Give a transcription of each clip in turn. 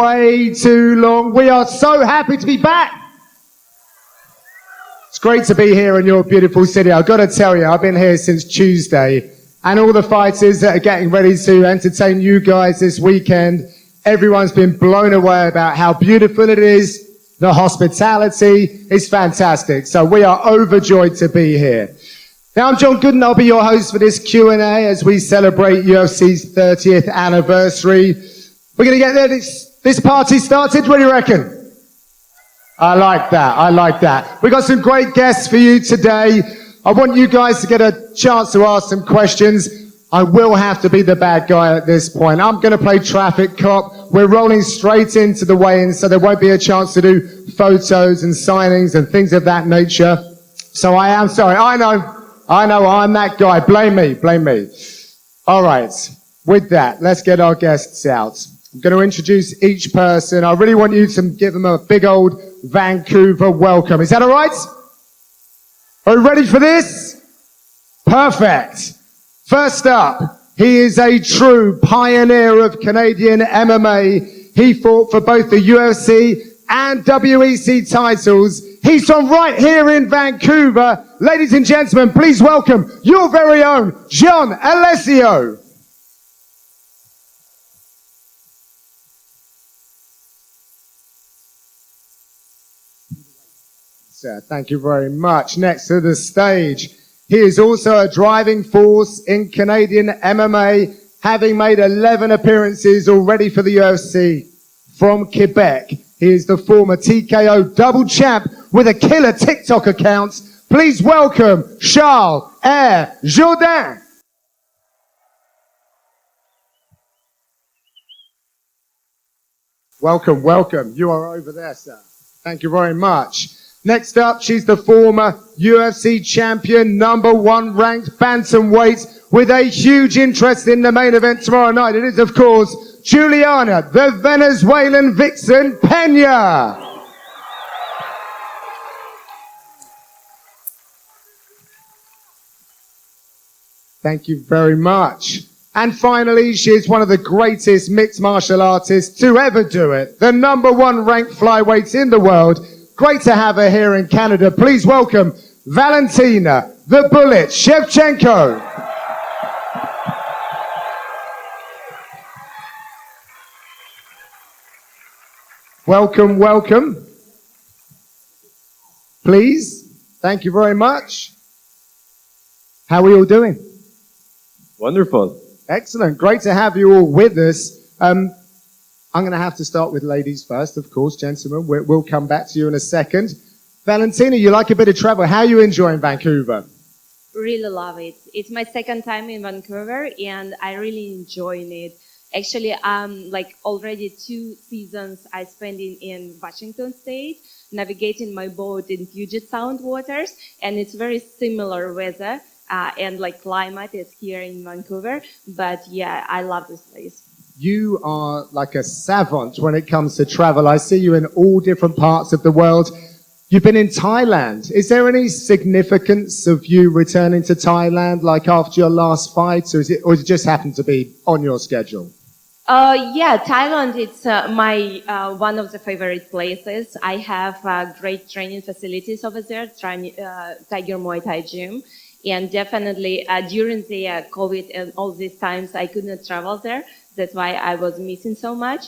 way too long. We are so happy to be back. It's great to be here in your beautiful city. I've got to tell you, I've been here since Tuesday, and all the fighters that are getting ready to entertain you guys this weekend, everyone's been blown away about how beautiful it is. The hospitality is fantastic. So we are overjoyed to be here. Now, I'm John Gooden. I'll be your host for this Q&A as we celebrate UFC's 30th anniversary. We're going to get this party started. What do you reckon? I like that. I like that. We've got some great guests for you today. I want you guys to get a chance to ask some questions. I will have to be the bad guy at this point. I'm going to play traffic cop. We're rolling straight into the weigh-in, so there won't be a chance to do photos and signings and things of that nature. So I am sorry. I know, I'm that guy. Blame me. All right. With that, let's get our guests out. I'm going to introduce each person. I really want you to give them a big old Vancouver welcome. Is that all right? Are you ready for this? Perfect. First up, he is a true pioneer of Canadian MMA. He fought for both the UFC and WEC titles. He's from right here in Vancouver. Ladies and gentlemen, please welcome your very own John Alessio. Thank you very much. Next to the stage, he is also a driving force in Canadian MMA, having made 11 appearances already for the UFC. From Quebec, he is the former TKO double champ with a killer TikTok account. Please welcome Charles Jourdain. Welcome. You are over there, sir. Thank you very much. Next up, she's the former UFC champion, #1 ranked bantamweight, with a huge interest in the main event tomorrow night. It is, of course, Julianna, the Venezuelan vixen, Pena. Thank you very much. And finally, she is one of the greatest mixed martial artists to ever do it, the #1 ranked flyweight in the world. Great to have her here in Canada. Please welcome Valentina, the Bullet Shevchenko. Welcome. Please. Thank you very much. How are we all doing? Wonderful. Excellent. Great to have you all with us. I'm going to have to start with ladies first, of course, gentlemen. We'll come back to you in a second. Valentina, you like a bit of travel. How are you enjoying Vancouver? Really love it. It's my second time in Vancouver, and I really enjoying it. Actually, already 2 seasons I spent in Washington State, navigating my boat in Puget Sound waters, and it's very similar weather and climate as here in Vancouver. But yeah, I love this place. You are like a savant when it comes to travel. I see you in all different parts of the world. You've been in Thailand. Is there any significance of you returning to Thailand, like after your last fight, or does it just happen to be on your schedule? Yeah, Thailand, it's one of the favorite places. I have great training facilities over there, Tiger Muay Thai gym. And definitely during the COVID and all these times, I could not travel there. That's why I was missing so much.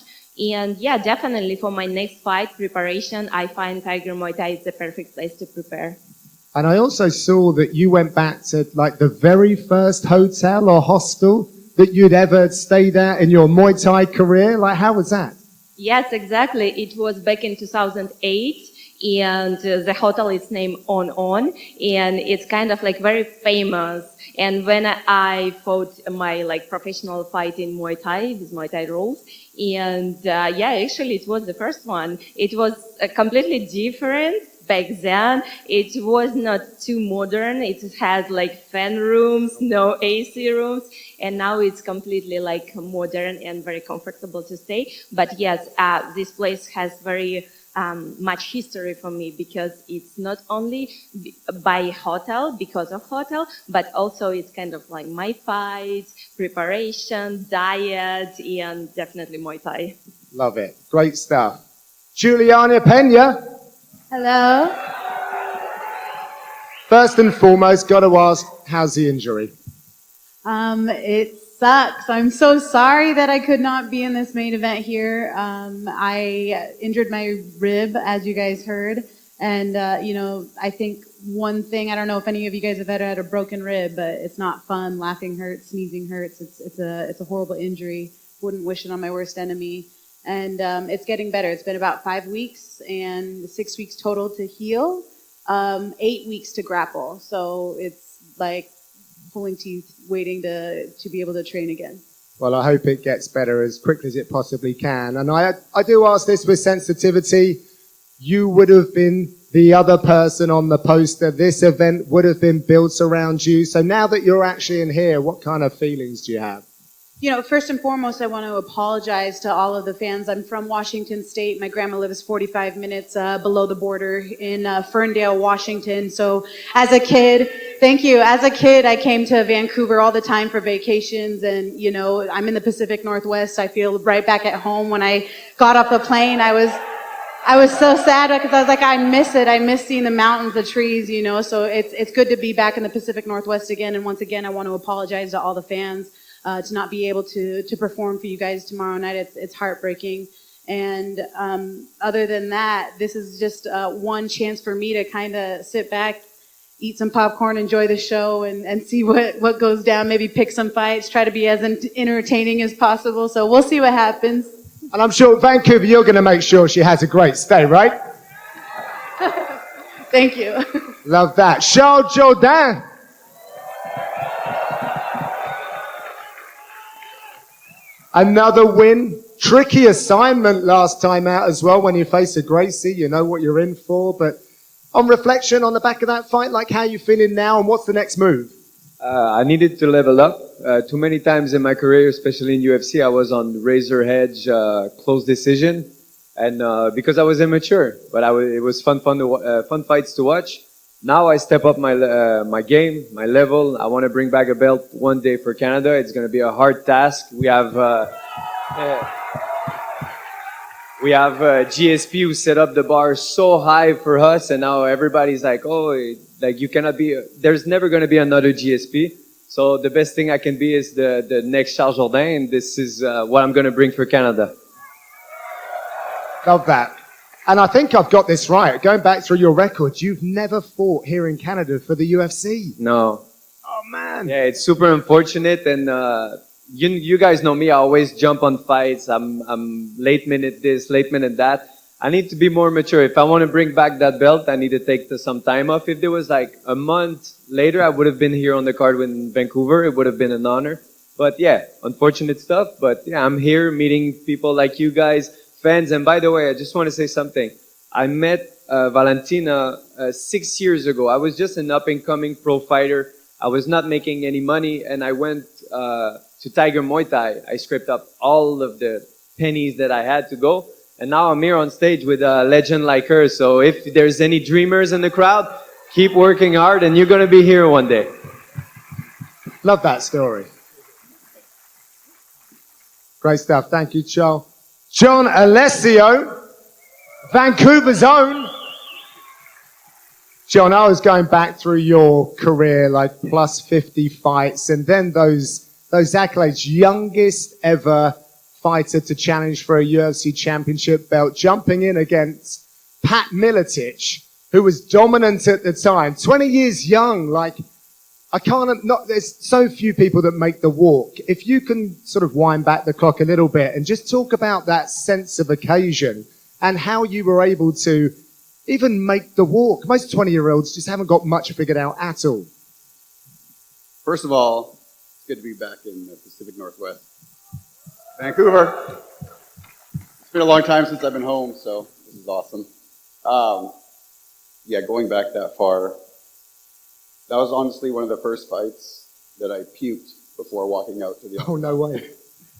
And yeah, definitely for my next fight preparation, I find Tiger Muay Thai is the perfect place to prepare. And I also saw that you went back to the very first hotel or hostel that you'd ever stayed at in your Muay Thai career. How was that? Yes, exactly. It was back in 2008. And the hotel is named On, and it's kind of very famous. And when I fought my professional fight in Muay Thai with Muay Thai rules, and actually it was the first one. It was completely different back then. It was not too modern. It has fan rooms, no AC rooms, and now it's completely modern and very comfortable to stay. But yes, this place has very much history for me, because it's not only by hotel, because of hotel, but also it's kind of my fights, preparation, diet, and definitely Muay Thai. Love it. Great stuff. Julianna Pena. Hello. First and foremost, got to ask, how's the injury? It sucks. I'm so sorry that I could not be in this main event here. I injured my rib, as you guys heard. And, I think one thing, I don't know if any of you guys have ever had a broken rib, but it's not fun. Laughing hurts, sneezing hurts. It's a horrible injury. Wouldn't wish it on my worst enemy. And it's getting better. It's been about 5 weeks and 6 weeks total to heal, 8 weeks to grapple. So it's like pulling teeth, waiting to be able to train again. Well, I hope it gets better as quickly as it possibly can. And I do ask this with sensitivity. You would have been the other person on the poster. This event would have been built around you. So now that you're actually in here, what kind of feelings do you have? First and foremost, I want to apologize to all of the fans. I'm from Washington State. My grandma lives 45 minutes below the border in Ferndale, Washington. So as a kid, thank you. As a kid, I came to Vancouver all the time for vacations. And, I'm in the Pacific Northwest. I feel right back at home. When I got off the plane, I was so sad because I was like, I miss it. I miss seeing the mountains, the trees, So it's good to be back in the Pacific Northwest again. And once again, I want to apologize to all the fans. To not be able to perform for you guys tomorrow night. It's heartbreaking. And other than that, this is just one chance for me to kind of sit back, eat some popcorn, enjoy the show, and see what goes down, maybe pick some fights, try to be as entertaining as possible. So we'll see what happens. And I'm sure, Vancouver, you're going to make sure she has a great stay, right? Thank you. Love that. Charles Jourdain. Another win. Tricky assignment last time out as well. When you face a Gracie, you know what you're in for. But on reflection, on the back of that fight, like how you feeling now and what's the next move? I needed to level up. Too many times in my career, especially in UFC, I was on razor edge, close decision. And because I was immature. But it was fun fights to watch. Now I step up my game, my level. I want to bring back a belt one day for Canada. It's going to be a hard task. We have GSP who set up the bar so high for us, and now everybody's like, you cannot be. There's never going to be another GSP. So the best thing I can be is the next Charles Jourdain, and this is what I'm going to bring for Canada. Love that. And I think I've got this right. Going back through your record, you've never fought here in Canada for the UFC. No. Oh, man. Yeah, it's super unfortunate. And you guys know me. I always jump on fights. I'm late minute this, late minute that. I need to be more mature. If I want to bring back that belt, I need to take some time off. If there was like a month later, I would have been here on the card in Vancouver. It would have been an honor. But yeah, unfortunate stuff. But yeah, I'm here meeting people like you guys. Fans, and by the way, I just want to say something. I met Valentina 6 years ago. I was just an up-and-coming pro fighter. I was not making any money, and I went to Tiger Muay Thai. I scraped up all of the pennies that I had to go, and now I'm here on stage with a legend like her. So if there's any dreamers in the crowd, keep working hard, and you're going to be here one day. Love that story. Great stuff. Thank you, Charles. John Alessio, Vancouver's own. John, I was going back through your career, like plus 50 fights, and then those accolades, youngest ever fighter to challenge for a UFC championship belt, jumping in against Pat Miletich, who was dominant at the time, 20 years young, like, there's so few people that make the walk. If you can sort of wind back the clock a little bit and just talk about that sense of occasion and how you were able to even make the walk. Most 20-year-olds just haven't got much figured out at all. First of all, it's good to be back in the Pacific Northwest. Vancouver. It's been a long time since I've been home, so this is awesome. Going back that far, that was honestly one of the first fights that I puked before walking out to the Oh, no way.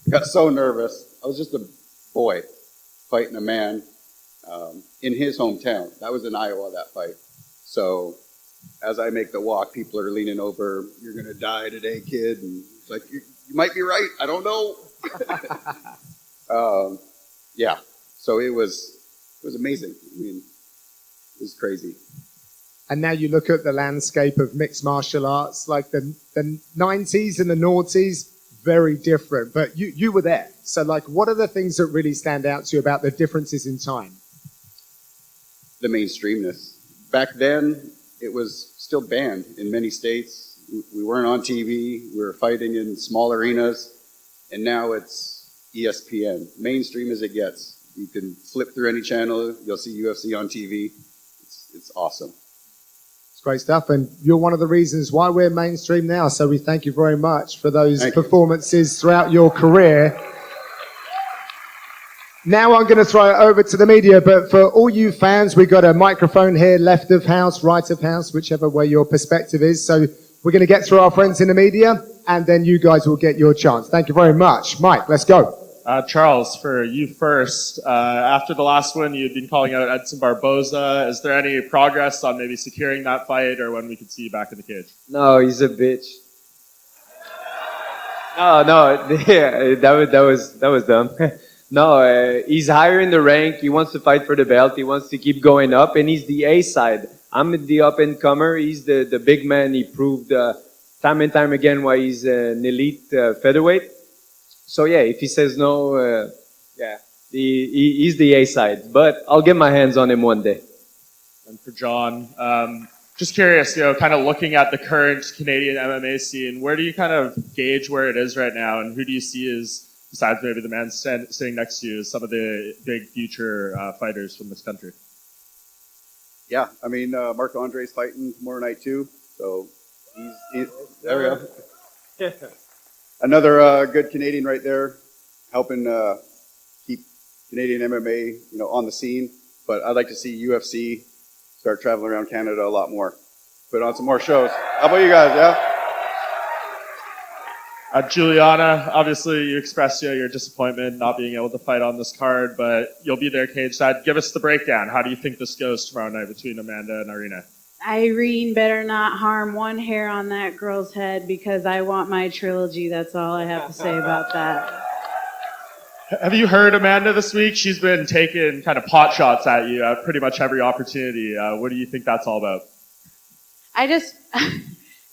Got so nervous. I was just a boy fighting a man in his hometown. That was in Iowa, that fight. So as I make the walk, people are leaning over, "You're going to die today, kid." And it's like, you might be right. I don't know. Yeah. So it was amazing. I mean, it was crazy. And now you look at the landscape of mixed martial arts, like the 90s and the noughties, very different. But you were there. So like, what are the things that really stand out to you about the differences in time? The mainstreamness. Back then, it was still banned in many states. We weren't on TV. We were fighting in small arenas. And now it's ESPN. Mainstream as it gets. You can flip through any channel. You'll see UFC on TV. It's awesome. It's great stuff. And you're one of the reasons why we're mainstream now. So we thank you very much for those performances throughout your career. Now I'm going to throw it over to the media, but for all you fans, we've got a microphone here, left of house, right of house, whichever way your perspective is. So we're going to get through our friends in the media, and then you guys will get your chance. Thank you very much. Mike, let's go. Charles, for you first, after the last win, you'd been calling out Edson Barboza. Is there any progress on maybe securing that fight or when we could see you back in the cage? No, he's a bitch. No, yeah, that was dumb. No, he's higher in the rank. He wants to fight for the belt. He wants to keep going up, and he's the A side. I'm the up-and-comer. He's the big man. He proved time and time again why he's an elite featherweight. So yeah, if he says no, he's the A side. But I'll get my hands on him one day. And for John, just curious, kind of looking at the current Canadian MMA scene, where do you kind of gauge where it is right now, and who do you see as, besides maybe the man sitting next to you, as some of the big future fighters from this country? Yeah, I mean, Marc-Andre's fighting tomorrow night too, so he's there we go. Another good Canadian right there, helping keep Canadian MMA, on the scene. But I'd like to see UFC start traveling around Canada a lot more, put on some more shows. How about you guys? Yeah. Julianna, obviously you expressed your disappointment not being able to fight on this card, but you'll be there cage side. Give us the breakdown. How do you think this goes tomorrow night between Amanda and Irina? Irene better not harm one hair on that girl's head because I want my trilogy. That's all I have to say about that. Have you heard Amanda this week? She's been taking kind of pot shots at you at pretty much every opportunity. What do you think that's all about?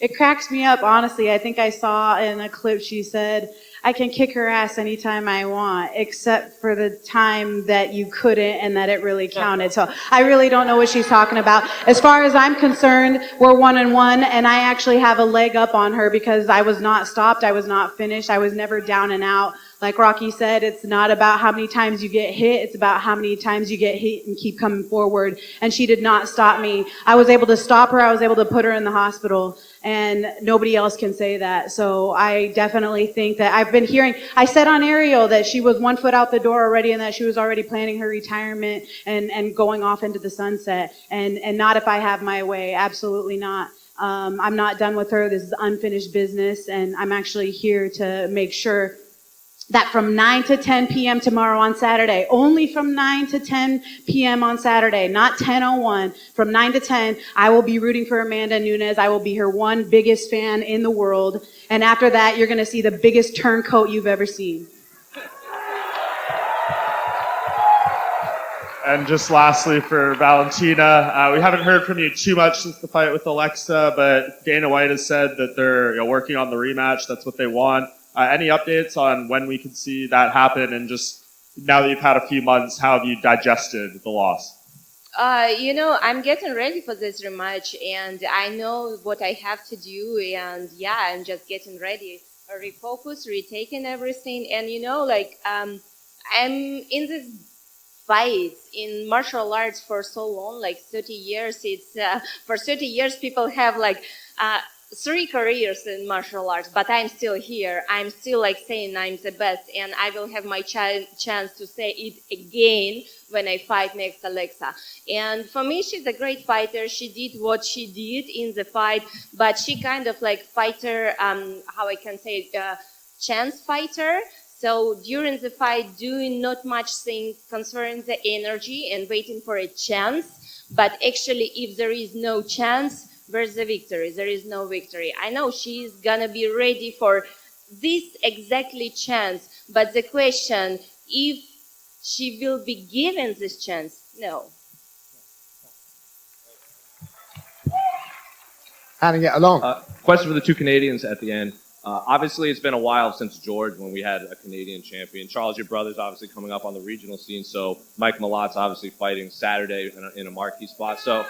It cracks me up, honestly. I think I saw in a clip she said, I can kick her ass anytime I want, except for the time that you couldn't and that it really counted. So I really don't know what she's talking about. As far as I'm concerned, we're 1-1, and I actually have a leg up on her because I was not stopped. I was not finished. I was never down and out. Like Rocky said, it's not about how many times you get hit. It's about how many times you get hit and keep coming forward. And she did not stop me. I was able to stop her. I was able to put her in the hospital. And nobody else can say that. So I definitely think that I've been hearing, I said on Ariel that she was 1 foot out the door already and that she was already planning her retirement and going off into the sunset. And not if I have my way. Absolutely not. I'm not done with her. This is unfinished business. And I'm actually here to make sure that from 9 to 10 p.m. tomorrow on Saturday, only from 9 to 10 p.m. on Saturday, not 10:01, from 9 to 10, I will be rooting for Amanda Nunes. I will be her one biggest fan in the world. And after that, you're going to see the biggest turncoat you've ever seen. And just lastly for Valentina, we haven't heard from you too much since the fight with Alexa, but Dana White has said that they're working on the rematch. That's what they want. Any updates on when we can see that happen? And just now that you've had a few months, how have you digested the loss? I'm getting ready for this rematch, and I know what I have to do, and yeah, I'm just getting ready, refocus, retaking everything, and I'm in this fight in martial arts for so long, like 30 years. It's for 30 years people have 3 careers in martial arts, but I'm still here. I'm still saying I'm the best, and I will have my chance to say it again when I fight next Alexa. And for me, she's a great fighter. She did what she did in the fight, but she kind of fighter, how I can say it, chance fighter. So during the fight, doing not much things, conserving the energy and waiting for a chance. But actually, if there is no chance, where's the victory? There is no victory. I know she's gonna be ready for this exactly chance, but the question, if she will be given this chance? No. Handing it along. Question for the two Canadians at the end. Obviously, it's been a while since George when we had a Canadian champion. Charles, your brother's obviously coming up on the regional scene, so Mike Malot's obviously fighting Saturday in a marquee spot. So,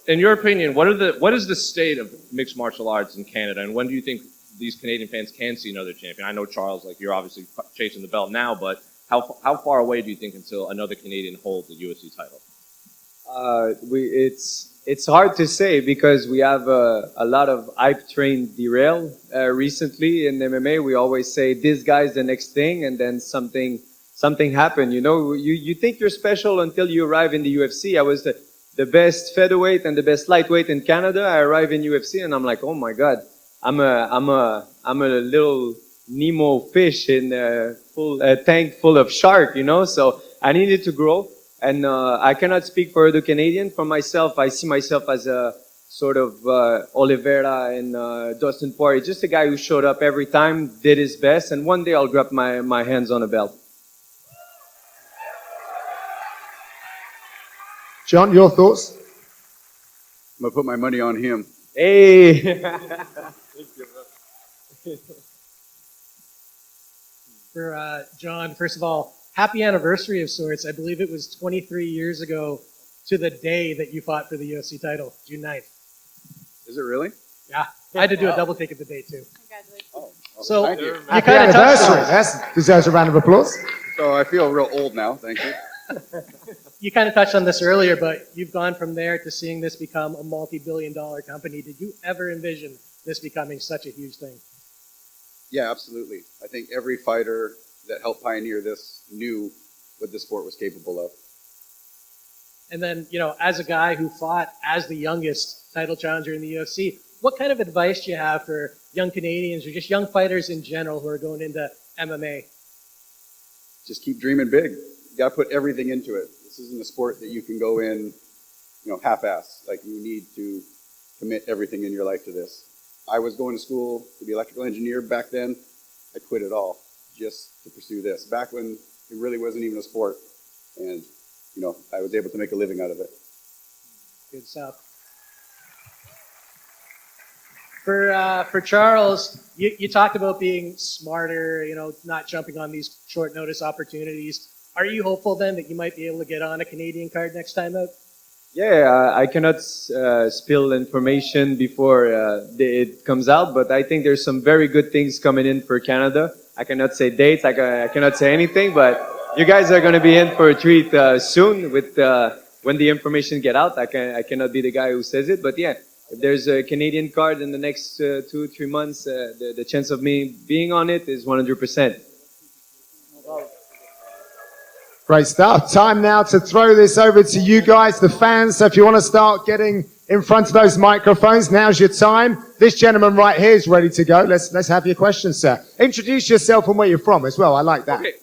in your opinion, what is the state of mixed martial arts in Canada, and when do you think these Canadian fans can see another champion? I know, Charles, like you're obviously chasing the belt now, but how far away do you think until another Canadian holds the UFC title? It's hard to say because we have a lot of hype train derail recently in MMA. We always say this guy's the next thing, and then something happened. You know, you think you're special until you arrive in the UFC. I was the best featherweight and the best lightweight in Canada. I arrive in UFC and I'm like, oh my god, I'm a little Nemo fish in a tank full of shark. You know, so I needed to grow. And I cannot speak for the Canadian. For myself, I see myself as a sort of Oliveira and Dustin Poirier, just a guy who showed up every time, did his best, and one day I'll grab my hands on a belt. John, your thoughts? I'm gonna put my money on him. Hey! For John, first of all, happy anniversary of sorts. I believe it was 23 years ago to the day that you fought for the UFC title, June 9th. Is it really? Yeah, I had to do a double take at the date too. Congratulations. Oh, So thank you. you Happy kind of touched anniversary. on That deserves a round of applause. So I feel real old now. Thank you. you kind of touched on this earlier, but you've gone from there to seeing this become a multi-billion-dollar company. Did you ever envision this becoming such a huge thing? Yeah, absolutely. I think every fighter that helped pioneer this knew what the sport was capable of. And then, you know, as a guy who fought as the youngest title challenger in the UFC, what kind of advice do you have for young Canadians or just young fighters in general who are going into MMA? Just keep dreaming big. You got to put everything into it. This isn't a sport that you can go in, half-ass. Like, you need to commit everything in your life to this. I was going to school to be an electrical engineer back then. I quit it all just to pursue this. Back when it really wasn't even a sport. And, I was able to make a living out of it. Good stuff. For Charles, you talked about being smarter, not jumping on these short notice opportunities. Are you hopeful then that you might be able to get on a Canadian card next time out? Yeah, I cannot spill information before it comes out, but I think there's some very good things coming in for Canada. I cannot say dates, I cannot say anything, but you guys are going to be in for a treat soon with when the information get out. I cannot be the guy who says it, but yeah, if there's a Canadian card in the next 2-3 months, the chance of me being on it is 100%. Great stuff. Time now to throw this over to you guys, the fans. So if you want to start getting in front of those microphones, now's your time. This gentleman right here is ready to go. Let's have your questions, sir. Introduce yourself and where you're from as well. I like that. Okay.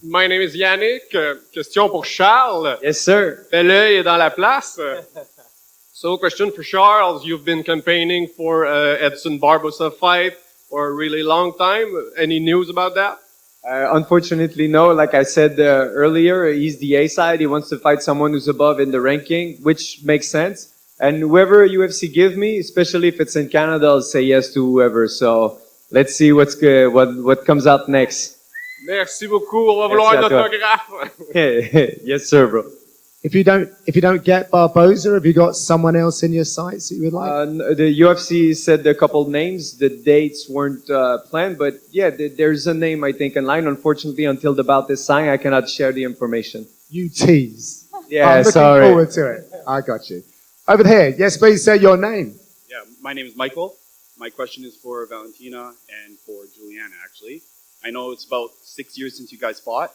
My name is Yannick. Question pour Charles. Yes, sir. Bel oeil est dans la place. So, question for Charles. You've been campaigning for Edson Barbosa fight for a really long time. Any news about that? Unfortunately, no. Like I said earlier, he's the A side. He wants to fight someone who's above in the ranking, which makes sense. And whoever UFC give me, especially if it's in Canada, I'll say yes to whoever. So let's see what comes out next. Merci beaucoup. On va vouloir un autographe. Yes, sir, bro. If you don't get Barboza, have you got someone else in your sights that you would like? The UFC said a couple names. The dates weren't planned, but yeah, there's a name I think in line. Unfortunately, until the bout is signed, I cannot share the information. You tease. Yeah, I'm looking sorry. forward to it. I got you. Over here, yes, please say your name. Yeah, my name is Michael. My question is for Valentina and for Julianna, actually. I know it's about 6 years since you guys fought.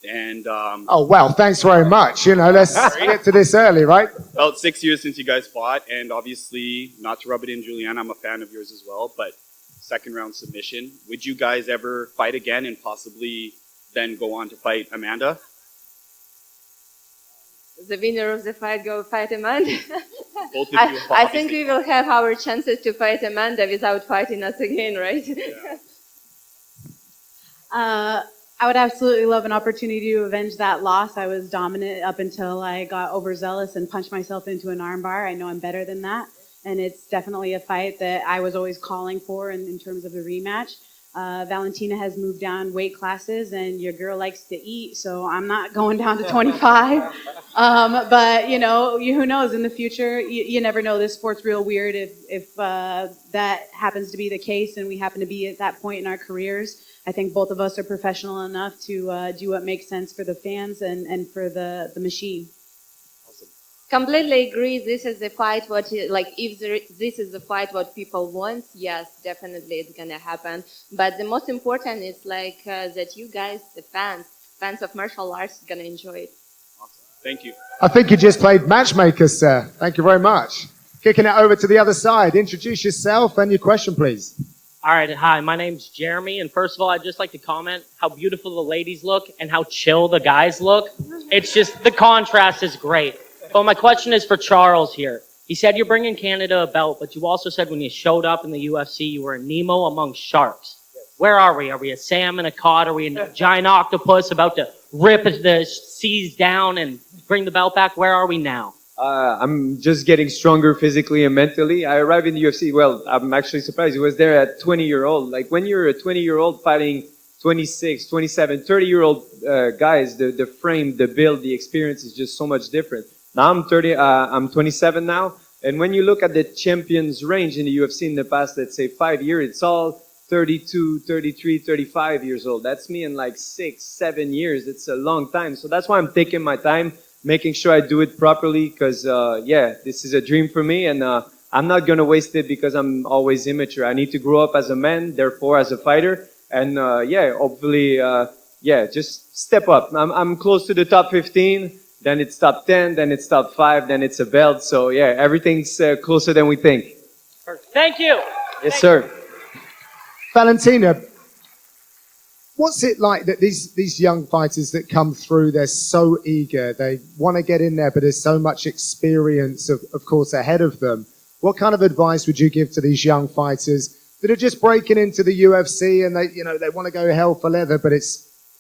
And Oh, well, thanks very much. Let's get to this early, right? about 6 years since you guys fought, and obviously, not to rub it in, Julianna, I'm a fan of yours as well, but second round submission. Would you guys ever fight again and possibly then go on to fight Amanda? The winner of the fight go fight Amanda. Both of you, I think we will have our chances to fight Amanda without fighting us again, right? I would absolutely love an opportunity to avenge that loss. I was dominant up until I got overzealous and punched myself into an armbar. I know I'm better than that, and it's definitely a fight that I was always calling for in terms of the rematch. Valentina has moved down weight classes, and your girl likes to eat, so I'm not going down to 25. But you know, who knows? In the future, you never know. This sport's real weird. If that happens to be the case, and we happen to be at that point in our careers, I think both of us are professional enough to do what makes sense for the fans and for the machine. Completely agree. This is the fight. This is the fight what people want. Yes, definitely it's gonna happen. But the most important is that you guys, the fans of martial arts, gonna enjoy it. Awesome. Thank you. I think you just played matchmaker, sir. Thank you very much. Kicking it over to the other side. Introduce yourself and your question, please. All right, hi, my name's Jeremy, and first of all, I'd just like to comment how beautiful the ladies look and how chill the guys look. It's just, the contrast is great. But my question is for Charles here. He said you're bringing Canada a belt, but you also said when you showed up in the UFC, you were a Nemo among sharks. Where are we? Are we a salmon, a cod? Are we a giant octopus about to rip the seas down and bring the belt back? Where are we now? I'm just getting stronger physically and mentally. I arrived in the UFC. Well, I'm actually surprised. It was there at 20-year-old. Like when you're a 20-year-old fighting 26, 27, 30-year-old guys, the frame, the build, the experience is just so much different. Now I'm 30. I'm 27 now. And when you look at the champions range in the UFC in the past, let's say 5 years, it's all 32, 33, 35 years old. That's me in like 6, 7 years. It's a long time. So that's why I'm taking my time, making sure I do it properly, because this is a dream for me, and I'm not gonna waste it because I'm always immature. I need to grow up as a man, therefore as a fighter, and hopefully, just step up. I'm close to the top 15, then it's top 10, then it's top 5, then it's a belt. So yeah, everything's closer than we think. Thank you. Yes, sir. Valentina, what's it like that these young fighters that come through, they're so eager, they want to get in there, but there's so much experience, of course, ahead of them. What kind of advice would you give to these young fighters that are just breaking into the UFC and they want to go hell for leather, but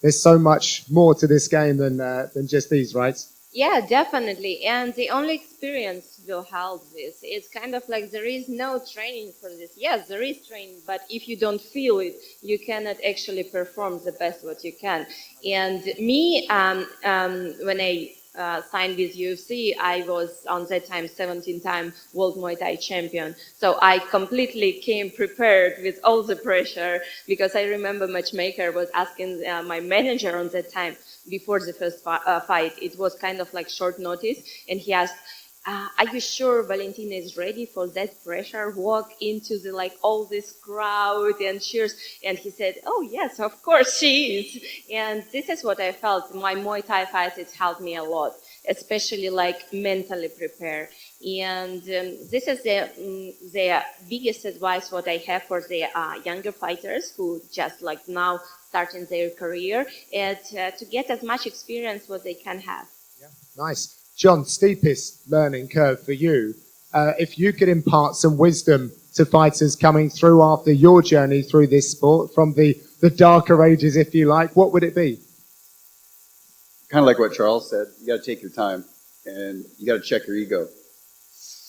there's so much more to this game than just these, right? Yeah, definitely. And the only experience will help this. It's kind of like there is no training for this. Yes, there is training, but if you don't feel it, you cannot actually perform the best what you can. And me, when I signed with UFC, I was on that time 17-time World Muay Thai champion. So I completely came prepared with all the pressure, because I remember matchmaker was asking my manager on that time, before the first fight, it was kind of like short notice, and he asked, are you sure Valentina is ready for that pressure? Walk into the all this crowd and cheers. And he said, oh yes, of course she is. And this is what I felt. My Muay Thai fights, it helped me a lot, especially mentally prepare. And this is the biggest advice what I have for the younger fighters who just now starting their career, and to get as much experience what they can have. Yeah, nice. John, steepest learning curve for you. If you could impart some wisdom to fighters coming through after your journey through this sport, from the darker ages, if you like, what would it be? Kind of like what Charles said, you got to take your time and you got to check your ego.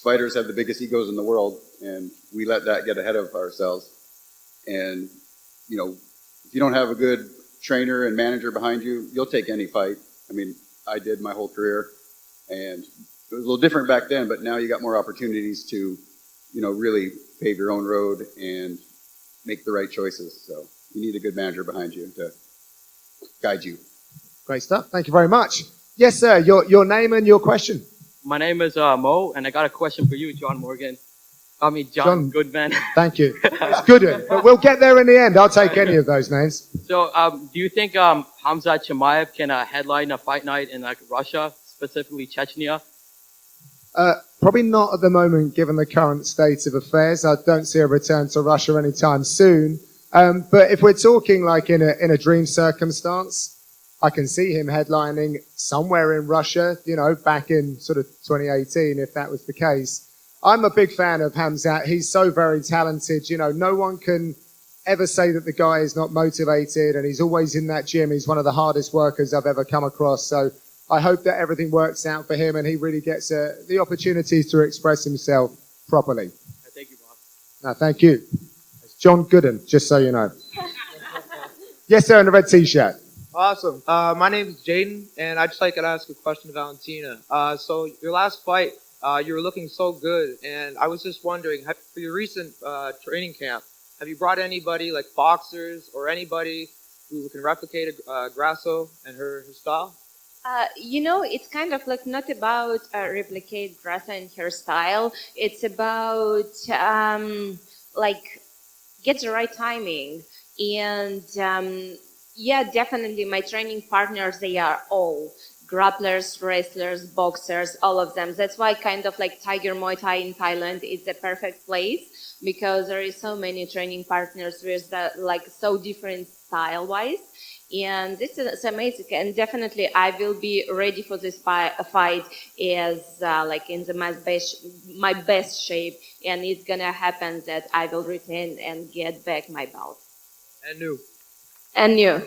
Fighters have the biggest egos in the world, and we let that get ahead of ourselves. And, if you don't have a good trainer and manager behind you, you'll take any fight. I mean, I did my whole career, and it was a little different back then, but now you got more opportunities to, really pave your own road and make the right choices. So you need a good manager behind you to guide you. Great stuff. Thank you very much. Yes, sir. Your name and your question. My name is Mo, and I got a question for you, John Morgan. John Goodman. Thank you. It's good, but we'll get there in the end. I'll take any of those names. So, do you think Hamza Chimaev can headline a fight night in Russia, specifically Chechnya? Probably not at the moment, given the current state of affairs. I don't see a return to Russia anytime soon. But if we're talking in a dream circumstance, I can see him headlining somewhere in Russia, back in sort of 2018, if that was the case. I'm a big fan of Hamzat. He's so very talented. No one can ever say that the guy is not motivated, and he's always in that gym. He's one of the hardest workers I've ever come across. So I hope that everything works out for him and he really gets the opportunities to express himself properly. Thank you, boss. No, thank you. It's John Gooden, just so you know. Yes, sir, in the red t-shirt. Awesome. My name is Jaden, and I'd just like to ask a question to Valentina. So your last fight, you were looking so good, and I was just wondering, for your recent training camp, have you brought anybody like boxers or anybody who can replicate Grasso and her style? It's kind of like not about replicate Grasso and her style. It's about like get the right timing. And yeah, definitely my training partners, they are all grapplers, wrestlers, boxers, all of them. That's why kind of like Tiger Muay Thai in Thailand is the perfect place, because there is so many training partners with that like so different style-wise. And this is amazing, and definitely I will be ready for this fight as like in my best shape, and it's gonna happen that I will retain and get back my belt. And new. And new.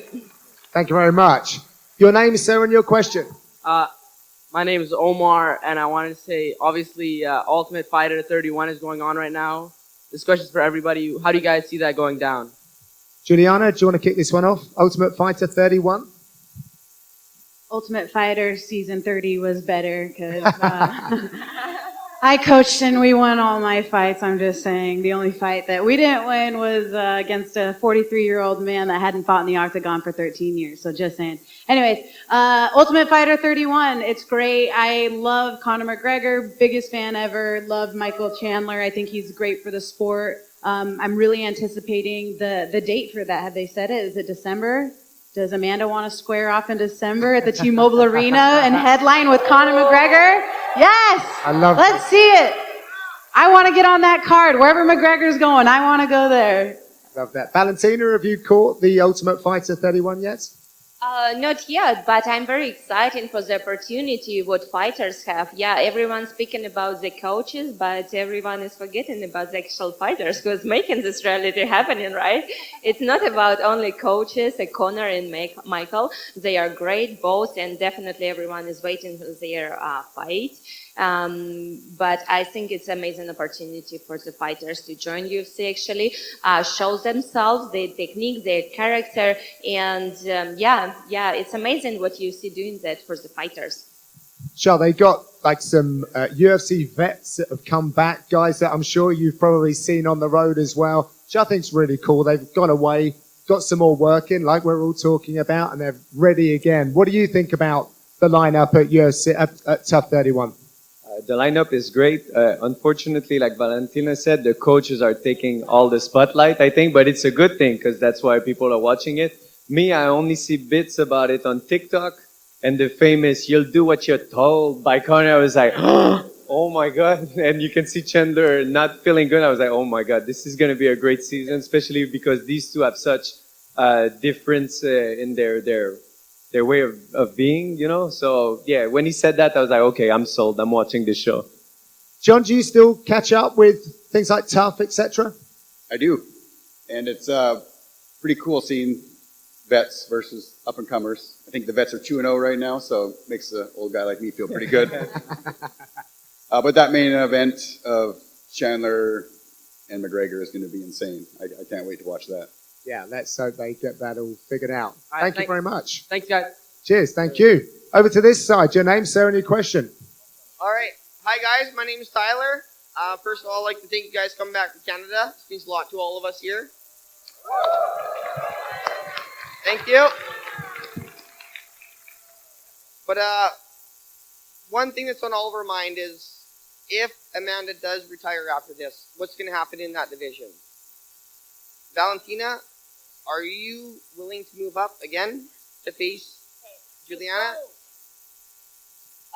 Thank you very much. Your name, sir, and your question. My name is Omar, and I wanted to say, obviously, Ultimate Fighter 31 is going on right now. This question's for everybody. How do you guys see that going down? Juliana, do you want to kick this one off? Ultimate Fighter 31? Ultimate Fighter season 30 was better because I coached and we won all my fights. I'm just saying the only fight that we didn't win was against a 43-year-old man that hadn't fought in the octagon for 13 years. So just saying. Anyways, Ultimate Fighter 31, it's great. I love Conor McGregor, biggest fan ever. Love Michael Chandler. I think he's great for the sport. I'm really anticipating the date for that. Have they said it? Is it December? Does Amanda want to square off in December at the T-Mobile Arena and headline with Conor McGregor? Yes! I love Let's see it. I want to get on that card. Wherever McGregor's going, I want to go there. Love that. Valentina, have you caught the Ultimate Fighter 31 yet? Not yet, but I'm very excited for the opportunity what fighters have. Yeah, everyone's speaking about the coaches, but everyone is forgetting about the actual fighters who's making this reality happening, right? It's not about only coaches, Conor and Michael. They are great both, and definitely everyone is waiting for their fight. But I think it's an amazing opportunity for the fighters to join UFC, actually, show themselves, their technique, their character, and yeah, it's amazing what UFC doing that for the fighters. Sure, they got like some UFC vets that have come back, guys that I'm sure you've probably seen on the road as well, which I think's really cool. They've gone away, got some more work in, like we're all talking about, and they're ready again. What do you think about the lineup at UFC at Tough 31? The lineup is great. Unfortunately, like Valentina said, the coaches are taking all the spotlight, I think, but it's a good thing because that's why people are watching it. Me, I only see bits about it on TikTok, and the famous "you'll do what you're told" by Conor. I was like, oh my God. And you can see Chandler not feeling good. I was like, oh my God, this is going to be a great season, especially because these two have such difference in their way of being, you know? So, yeah, when he said that, I was like, okay, I'm sold. I'm watching this show. John, do you still catch up with things like Tough, etc.? I do. And it's pretty cool seeing vets versus up-and-comers. I think the vets are 2-0 right now, so it makes an old guy like me feel pretty good. But that main event of Chandler and McGregor is going to be insane. I can't wait to watch that. Yeah, let's hope they get that all figured out. Thank you very much. Thanks, guys. Cheers, thank you. Over to this side, your name, sir, and your question. All right. Hi, guys. My name is Tyler. First of all, I'd like to thank you guys for coming back from Canada. It means a lot to all of us here. Thank you. But one thing that's on all of our mind is if Amanda does retire after this, what's going to happen in that division? Valentina, are you willing to move up again to face Julianna?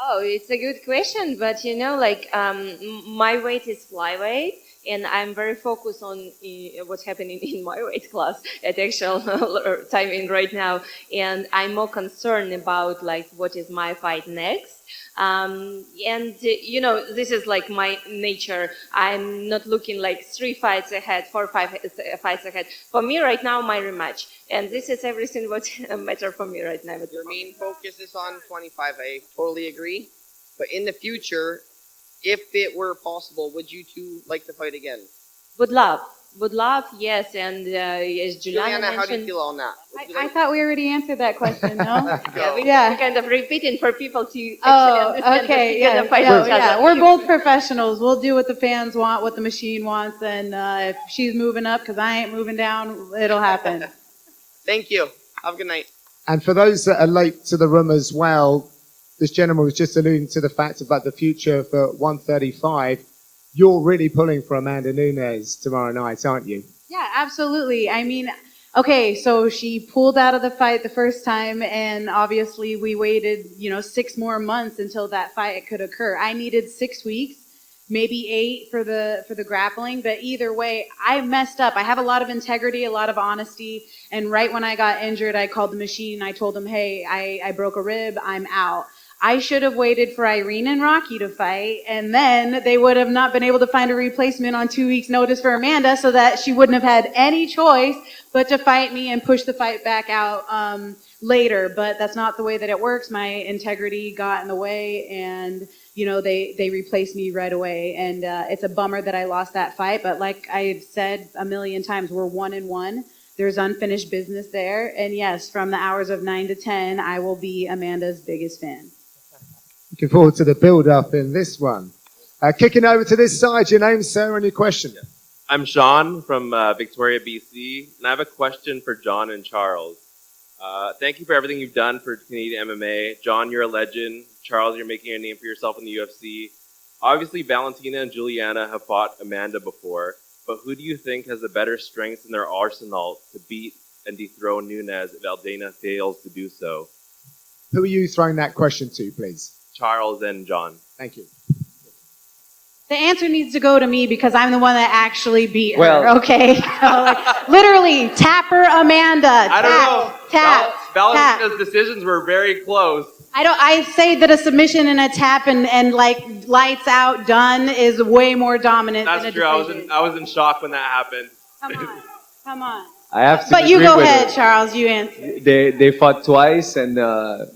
Oh, it's a good question, but my weight is flyweight, and I'm very focused on what's happening in my weight class at actual timing right now, and I'm more concerned about like what is my fight next. This is like my nature. I'm not looking like 3 fights ahead, 5 fights ahead. For me right now, my rematch, and this is everything what matter for me right now. Your main focus is on 25. I totally agree. But in the future, if it were possible, would you two like to fight again? Would love, yes. And as Juliana, Juliana how do you mentioned, feel on that? I thought we already answered that question, no? we're kind of repeating for people to actually Oh, understand that okay, we're yeah, gonna fight no, each other. yeah. We're both professionals. We'll do what the fans want, what the machine wants, and if she's moving up because I ain't moving down, it'll happen. Thank you. Have a good night. And for those that are late to the room as well, this gentleman was just alluding to the fact about the future for 135. You're really pulling for Amanda Nunes tomorrow night, aren't you? Yeah, absolutely. I mean, okay, so she pulled out of the fight the first time, and obviously we waited, 6 more months until that fight could occur. I needed 6 weeks, maybe 8 for the grappling, but either way, I messed up. I have a lot of integrity, a lot of honesty, and right when I got injured, I called the machine. I told them, hey, I broke a rib, I'm out. I should have waited for Irene and Rocky to fight, and then they would have not been able to find a replacement on 2 weeks' notice for Amanda, so that she wouldn't have had any choice but to fight me and push the fight back out later. But that's not the way that it works. My integrity got in the way, and they replaced me right away. And it's a bummer that I lost that fight. But like I've said a million times, we're 1-1. There's unfinished business there. And yes, from the hours of 9 to 10, I will be Amanda's biggest fan. Looking forward to the build-up in this one. Kicking over to this side, your name, sir, and your question. I'm Sean from Victoria, BC, and I have a question for John and Charles. Thank you for everything you've done for Canadian MMA. John, you're a legend. Charles, you're making a name for yourself in the UFC. Obviously, Valentina and Julianna have fought Amanda before, but who do you think has the better strengths in their arsenal to beat and dethrone Nunes if Aldana fails to do so? Who are you throwing that question to, please? Charles and John. Thank you. The answer needs to go to me because I'm the one that actually beat her, Well- okay? So, literally, tap her, Amanda. I don't know. Tap. Valentina's decisions were very close. I say that a submission and a tap and like lights out done is way more dominant than a That's true. decision. I was in shock when that happened. Come on. I have to But you agree go with ahead, her. Charles. You answer. They fought twice, and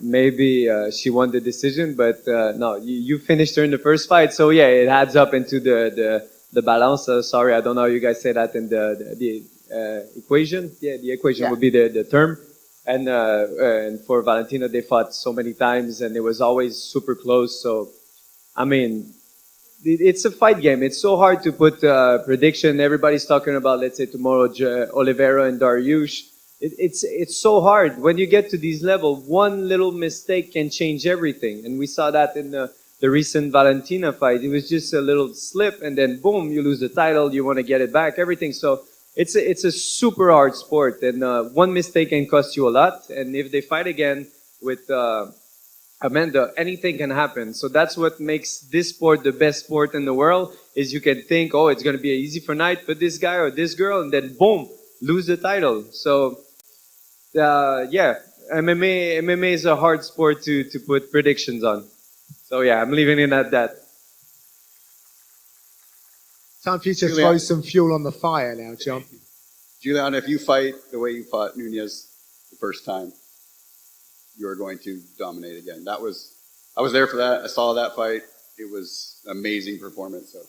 maybe she won the decision, but no, you finished her in the first fight, so yeah, it adds up into the balance. Sorry, I don't know how you guys say that in the equation. Yeah, the equation would be the term. And for Valentina, they fought so many times, and it was always super close. So, I mean, it's a fight game. It's so hard to put prediction. Everybody's talking about, let's say tomorrow, Oliveira and Dariush. It's so hard. When you get to these levels, one little mistake can change everything. And we saw that in the recent Valentina fight. It was just a little slip, and then boom, you lose the title. You want to get it back, everything. So it's a super hard sport, and one mistake can cost you a lot. And if they fight again with Amanda, anything can happen. So that's what makes this sport the best sport in the world, is you can think, oh, it's going to be an easy night for this guy or this girl, and then boom, lose the title. So, yeah, MMA is a hard sport to put predictions on. So yeah, I'm leaving it at that. Time for you to throw some fuel on the fire now, John. Julianna, if you fight the way you fought Nunes the first time, you are going to dominate again. I was there for that. I saw that fight. It was an amazing performance. So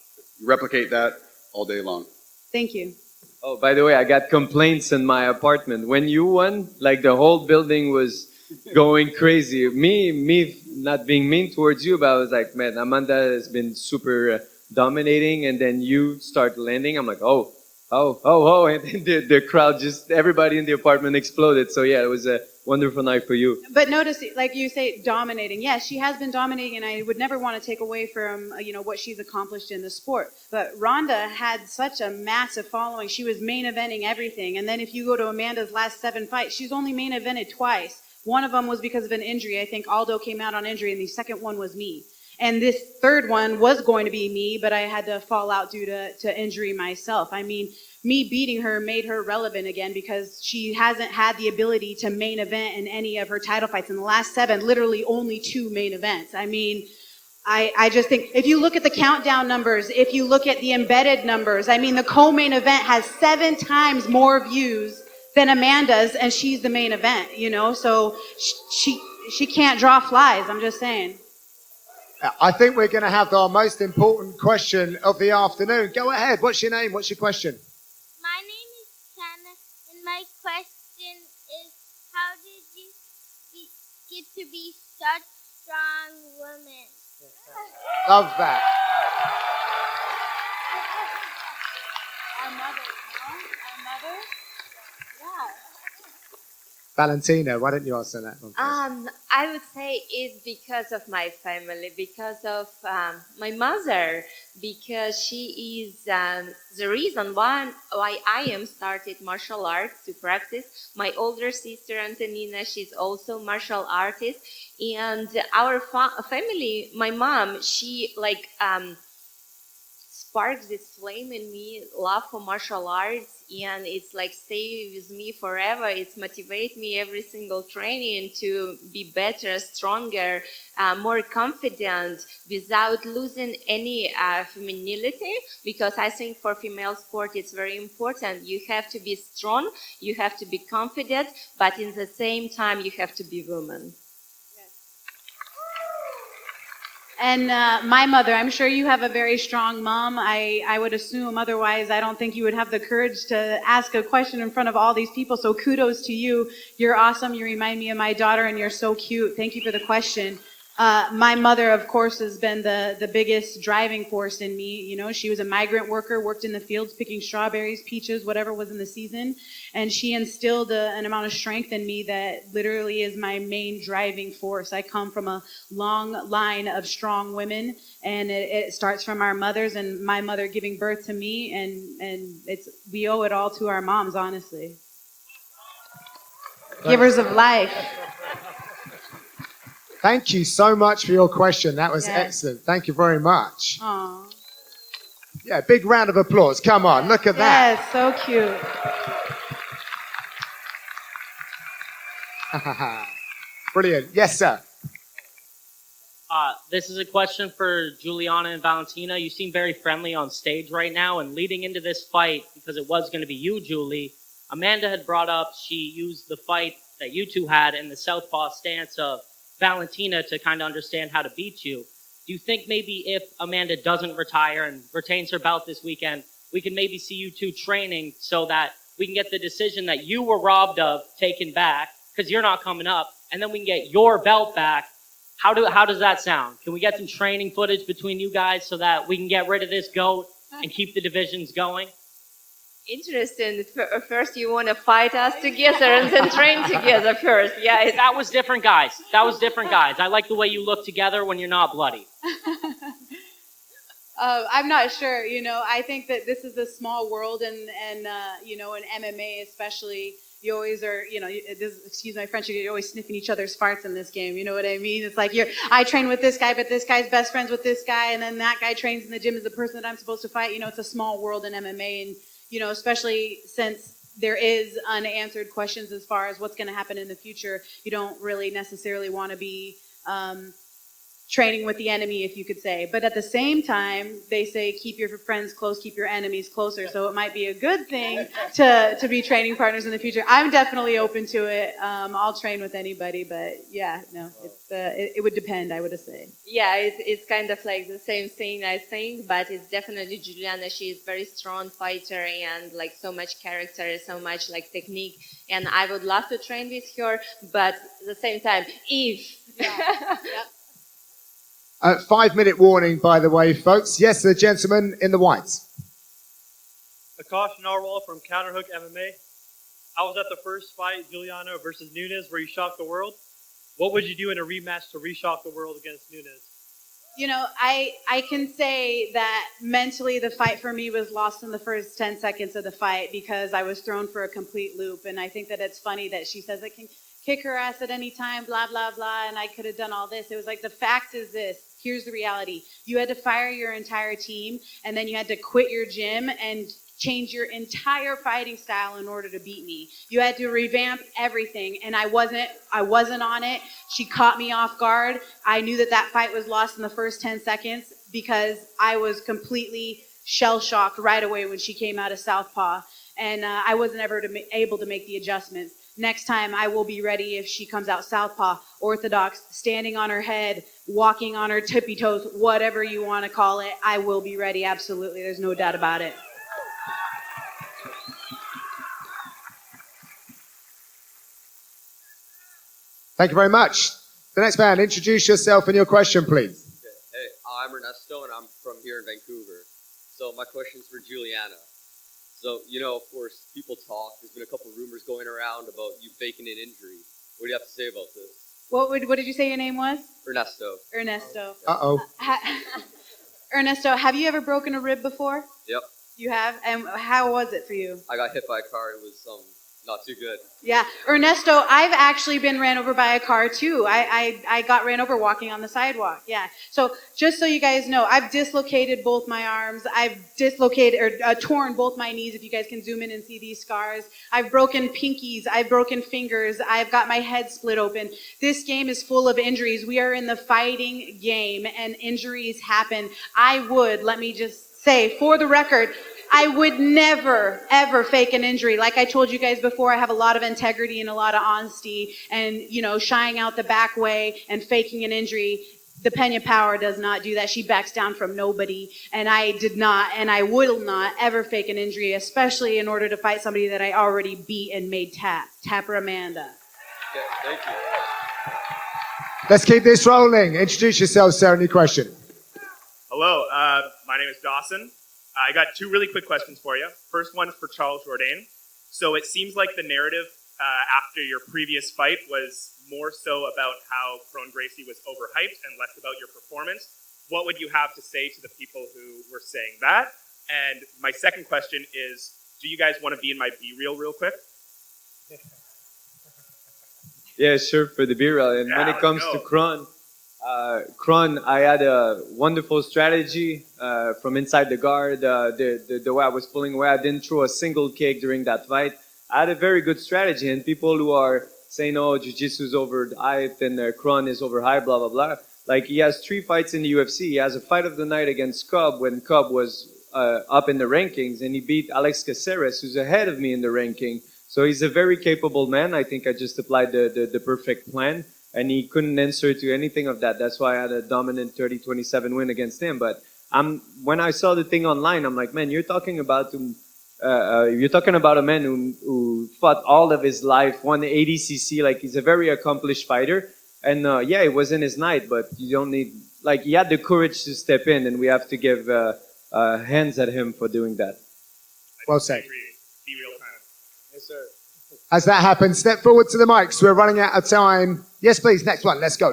you replicate that all day long. Thank you. Oh, by the way, I got complaints in my apartment. When you won, like the whole building was going crazy. Me not being mean towards you, but I was like, man, Amanda has been super dominating, and then you start landing. I'm like, oh, and then the crowd everybody in the apartment exploded. So yeah, it was a wonderful night for you. But notice, like you say, dominating. Yes, she has been dominating, and I would never want to take away from what she's accomplished in the sport. But Ronda had such a massive following. She was main eventing everything. And then if you go to Amanda's last 7 fights, she's only main evented twice. One of them was because of an injury. I think Aldo came out on injury, and the second one was me. And this third one was going to be me, but I had to fall out due to injury myself. I mean, me beating her made her relevant again because she hasn't had the ability to main event in any of her title fights. In the last 7, literally only 2 main events. I mean, I just think, if you look at the countdown numbers, if you look at the embedded numbers, I mean, the co-main event has 7 times more views than Amanda's, and she's the main event, you know? So she can't draw flies, I'm just saying. I think we're going to have our most important question of the afternoon. Go ahead. What's your name? What's your question? My name is Shanna, and my question is, how did you get to be such strong women? Love that. Our mother, no? Our mother? Yeah. Valentina, why don't you answer that one? I would say it's because of my family, because of my mother, because she is the reason why I am started martial arts to practice. My older sister Antonina, she's also martial artist, and our family, my mom, she like sparked this flame in me, love for martial arts, and it's like stay with me forever. It's motivate me every single training to be better, stronger, more confident without losing any femininity, because I think for female sport it's very important. You have to be strong, you have to be confident, but in the same time you have to be woman. And my mother, I'm sure you have a very strong mom. I would assume, otherwise I don't think you would have the courage to ask a question in front of all these people. So kudos to you. You're awesome. You remind me of my daughter, and you're so cute. Thank you for the question. My mother, of course, has been the biggest driving force in me. You know, she was a migrant worker, worked in the fields picking strawberries, peaches, whatever was in the season. And she instilled an amount of strength in me that literally is my main driving force. I come from a long line of strong women, and it starts from our mothers, and my mother giving birth to me, and we owe it all to our moms, honestly. Givers of life. Thank you so much for your question. That was excellent. Thank you very much. Aww. Yeah, big round of applause. Come on, look at that. Yes, so cute. Brilliant. Yes, sir. This is a question for Julianna and Valentina. You seem very friendly on stage right now, and leading into this fight, because it was going to be you, Julie, Amanda had brought up she used the fight that you two had in the southpaw stance of Valentina to kind of understand how to beat you. Do you think maybe if Amanda doesn't retire and retains her belt this weekend, we can maybe see you two training so that we can get the decision that you were robbed of taken back, because you're not coming up, and then we can get your belt back? How does that sound? Can we get some training footage between you guys so that we can get rid of this GOAT and keep the divisions going? Interesting. First you want to fight us together and then train together first. Yeah, that was different, guys. That was different, guys. I like the way you look together when you're not bloody. I'm not sure. You know, I think that this is a small world, and you know, in MMA especially, you always are, you know, excuse my French, you're always sniffing each other's farts in this game. You know what I mean? It's like I train with this guy, but this guy's best friends with this guy, and then that guy trains in the gym as the person that I'm supposed to fight. You know, it's a small world in MMA, and you know, especially since there is unanswered questions as far as what's going to happen in the future, you don't really necessarily want to be training with the enemy, if you could say. But at the same time, they say keep your friends close, keep your enemies closer. So it might be a good thing to be training partners in the future. I'm definitely open to it. I'll train with anybody, but yeah, no, it would depend, I would say. Yeah, it's kind of like the same thing, I think, but it's definitely Julianna. She is very strong fighter and like so much character, so much like technique, and I would love to train with her, but at the same time, if... Yeah. 5-minute warning, by the way, folks. Yes, the gentleman in the whites. Akash Narwhal from Counterhook MMA. I was at the first fight, Julianna versus Nunes, where you shocked the world. What would you do in a rematch to reshock the world against Nunes? You know, I can say that mentally the fight for me was lost in the first 10 seconds of the fight because I was thrown for a complete loop. And I think that it's funny that she says, kick her ass at any time, blah, blah, blah, and I could have done all this. It was like, the fact is this. Here's the reality. You had to fire your entire team, and then you had to quit your gym and change your entire fighting style in order to beat me. You had to revamp everything, and I wasn't on it. She caught me off guard. I knew that fight was lost in the first 10 seconds because I was completely shell-shocked right away when she came out of southpaw, and I wasn't ever able to make the adjustments. Next time, I will be ready if she comes out southpaw, orthodox, standing on her head, walking on her tippy toes, whatever you want to call it. I will be ready, absolutely. There's no doubt about it. Thank you very much. The next man, introduce yourself and your question, please. Okay. Hey, I'm Ernesto, and I'm from here in Vancouver. So my question is for Julianna. So, of course, people talk. There's been a couple rumors going around about you faking an injury. What do you have to say about this? What did you say your name was? Ernesto. Ernesto. Uh-oh. Ernesto, have you ever broken a rib before? Yep. You have? And how was it for you? I got hit by a car. It was not too good. Yeah. Ernesto, I've actually been ran over by a car too. I got ran over walking on the sidewalk. Yeah. So just so you guys know, I've dislocated both my arms. I've torn both my knees, if you guys can zoom in and see these scars. I've broken pinkies. I've broken fingers. I've got my head split open. This game is full of injuries. We are in the fighting game and injuries happen. Let me just say, for the record, I would never, ever fake an injury. Like I told you guys before, I have a lot of integrity and a lot of honesty, and, shying out the back way and faking an injury. The Pena Power does not do that. She backs down from nobody, and I did not, and I will not ever fake an injury, especially in order to fight somebody that I already beat and made tap. Tapper Amanda. Okay, thank you. Let's keep this rolling. Introduce yourself, sir, and your question. Hello, my name is Dawson. I got two really quick questions for you. First one is for Charles Jourdain. So it seems like the narrative after your previous fight was more so about how Kron Gracie was overhyped and less about your performance. What would you have to say to the people who were saying that? And my second question is, do you guys want to be in my B-reel real quick? Yeah, sure, for the B-reel. And when it comes to Kron, I had a wonderful strategy from inside the guard. The way I was pulling away, I didn't throw a single kick during that fight. I had a very good strategy, and people who are saying, "Oh, Jiu-Jitsu is overhyped and Kron is overhyped," blah blah blah. Like, he has 3 fights in the UFC. He has a fight of the night against Cub when Cub was up in the rankings, and he beat Alex Caceres, who's ahead of me in the ranking. So he's a very capable man. I think I just applied the perfect plan, and he couldn't answer to anything of that. That's why I had a dominant 30-27 win against him. But when I saw the thing online, I'm like, man, you're talking about a man who fought all of his life, won 80cc. Like, he's a very accomplished fighter. And yeah, it wasn't his night, but you don't need, like, he had the courage to step in, and we have to give hands at him for doing that. Well said. Yes, sir. As that happens, step forward to the mics. We're running out of time. Yes, please. Next one. Let's go.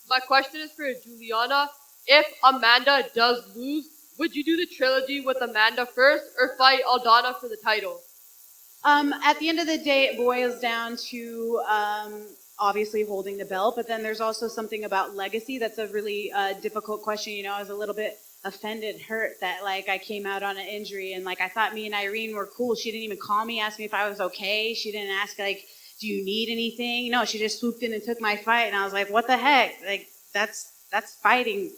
My question is for Julianna. If Amanda does lose, would you do the trilogy with Amanda first or fight Aldana for the title? At the end of the day, it boils down to obviously holding the belt, but then there's also something about legacy. That's a really difficult question. I was a little bit offended, hurt that, like, I came out on an injury, and, like, I thought me and Irene were cool. She didn't even call me, ask me if I was okay. She didn't ask, like, do you need anything? No, she just swooped in and took my fight, and I was like, what the heck? Like, that's fighting.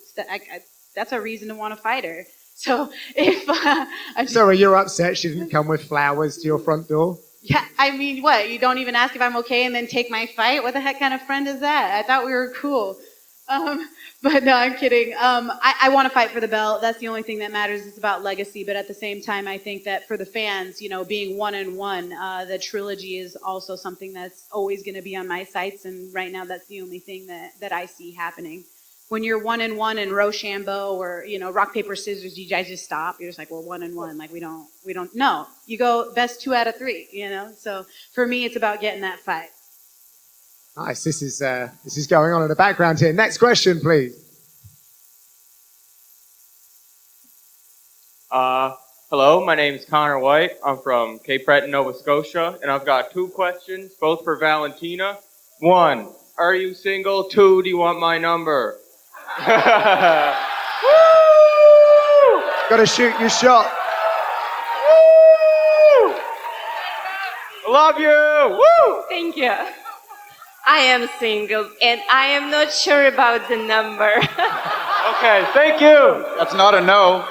That's a reason to want to fight her. So if Sorry, you're upset she didn't come with flowers to your front door? yeah, I mean, what? You don't even ask if I'm okay and then take my fight? What the heck kind of friend is that? I thought we were cool. But no, I'm kidding. I want to fight for the belt. That's the only thing that matters. It's about legacy. But at the same time, I think that for the fans, being 1-1, the trilogy is also something that's always going to be on my sights. And right now, that's the only thing that I see happening. When you're 1-1 in Rochambeau or, rock, paper, scissors, you guys just stop. You're just like, well, 1-1. Like, we don't, no. You go best 2 out of 3, So for me, it's about getting that fight. Nice. This is going on in the background here. Next question, please. Hello, my name is Connor White. I'm from Cape Breton, Nova Scotia, and I've got 2 questions, both for Valentina. 1, are you single? 2, do you want my number? Gotta shoot your shot. Love you! Woo! Thank you. I am single and I am not sure about the number. Okay, thank you. That's not a no.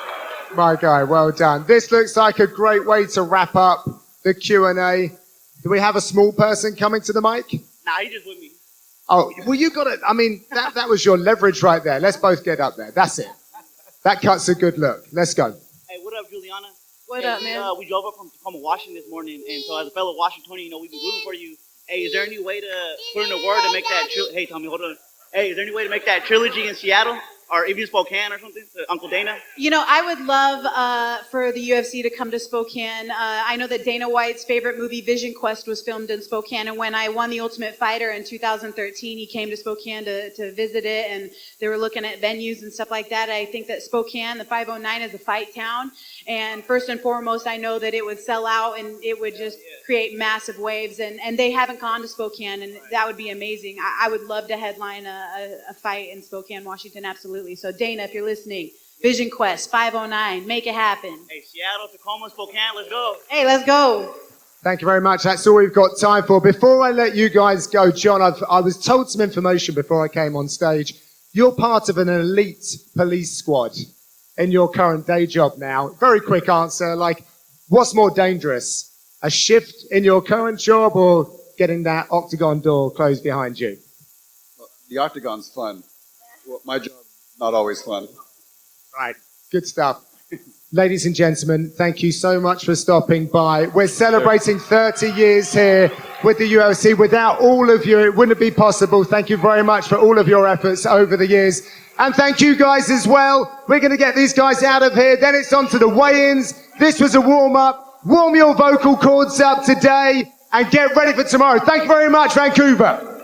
My guy, well done. This looks like a great way to wrap up the Q&A. Do we have a small person coming to the mic? Nah, he just with me. Oh, well, you got it. I mean, that was your leverage right there. Let's both get up there. That's it. That cuts a good look. Let's go. Hey, what up, Juliana? What up, man? We drove up from Tacoma, Washington this morning, and so as a fellow Washingtonian, you know, we've been rooting for you. Hey, is there any way to put in a word to make that Hey, Tommy, hold on. Hey, is there any way to make that trilogy in Seattle? Or even Spokane or something? Uncle Dana? You know, I would love for the UFC to come to Spokane. I know that Dana White's favorite movie, Vision Quest, was filmed in Spokane. And when I won the Ultimate Fighter in 2013, he came to Spokane to visit it. And they were looking at venues and stuff like that. I think that Spokane, the 509, is a fight town. And first and foremost, I know that it would sell out and it would just create massive waves. And they haven't gone to Spokane, and that would be amazing. I would love to headline a fight in Spokane, Washington, absolutely. So Dana, if you're listening, Vision Quest, 509, make it happen. Hey, Seattle, Tacoma, Spokane, let's go. Hey, let's go. Thank you very much. That's all we've got time for. Before I let you guys go, John, I was told some information before I came on stage. You're part of an elite police squad in your current day job now. Very quick answer, like, what's more dangerous? A shift in your current job or getting that octagon door closed behind you? Well, the octagon's fun. Well, my job, not always fun. Right, good stuff. Ladies and gentlemen, thank you so much for stopping by. We're celebrating 30 years here with the UFC. Without all of you, it wouldn't be possible. Thank you very much for all of your efforts over the years. And thank you guys as well. We're going to get these guys out of here. Then it's on to the weigh-ins. This was a warm-up. Warm your vocal cords up today and get ready for tomorrow. Thank you very much, Vancouver.